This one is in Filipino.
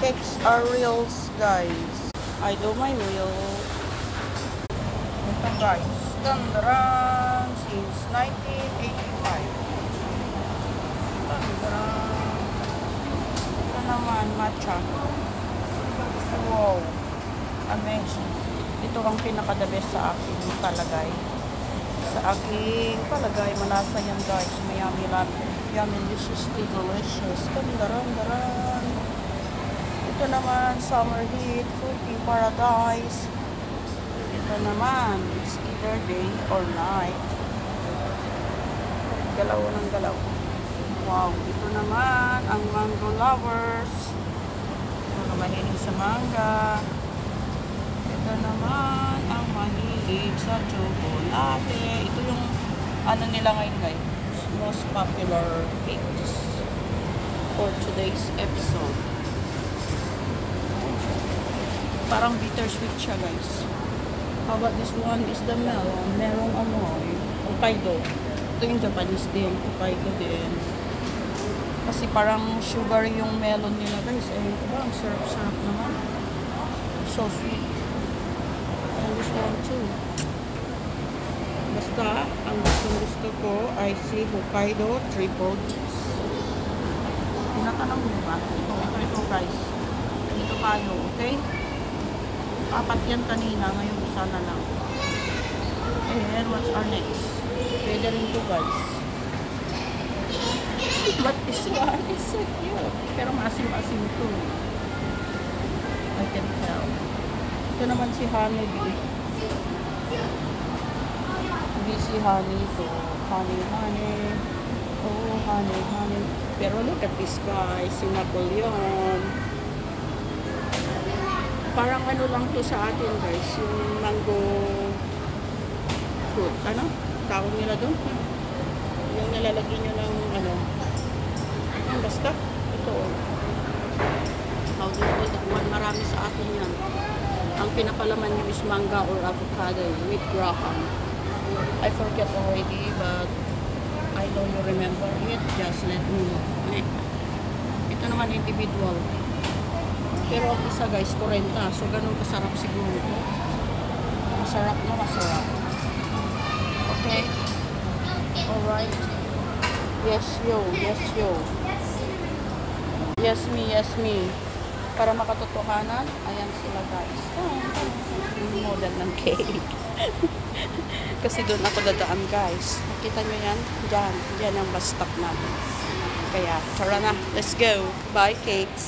cakes are reals, guys. I do my reels. Ito guys, tandaran since 1985. Tandaran. Ito naman, matcha. Wow. Amazing. Ito ang pinaka-the best sa akin palagay. Sa aking palagay, malasa yan guys. Mayami lang. Yummy, this is delicious. Tandaran. Ito naman, summer heat, fruity paradise. Ito naman, it's either day or night. Galaw ng galaw. Wow, ito naman, ang mango lovers. Mga mahilig sa manga. Ito naman, ang mahilig sa chocolate. Ito yung, ano nila ngayon guys, most popular cakes for today's episode. Parang bittersweet siya guys. How about this one is the melon. Merong amoy. Hokkaido. Ito yung Japanese din. Hokkaido din. Kasi parang sugary yung melon nila guys. Ayun ko ba? Ang sarap-sarap naman. So sweet. And this one too. Basta, ang gusto ko ay si Hokkaido triple cheese. Tinatanong mo ba? Ito guys. Dito tayo, okay? Apat yan kanina, ngayon isa na lang. And what's our next? Pwede rin to guys. But this one is so cute. Pero maasim-asim to. I can tell. Ito naman si Honey Bee. Si Honey to. Honey. Oh, honey. Pero look at this guys. Si Napoleon. Parang ano lang to sa atin guys, yung mango fruit, ano? Tawag nila doon. Yung nalalagyan nyo ng ano. Basta, ito. How do you call that one? Marami sa atin yan. Ang pinapalaman nyo is manga or avocado with graham. I forget already, but I know you remember it. Just let me know. Ito naman individual. Pero ang isa guys, 40. So, ganun kasarap siguro. Masarap. Okay? Alright. Yes, yo. Yes, me. Para makatotohanan, ayan sila guys. Yung model ng cake. Kasi doon ako dadaan guys. Nakita nyo yan? Diyan ang bus stop natin. Kaya, tara na. Let's go. Bye, cakes.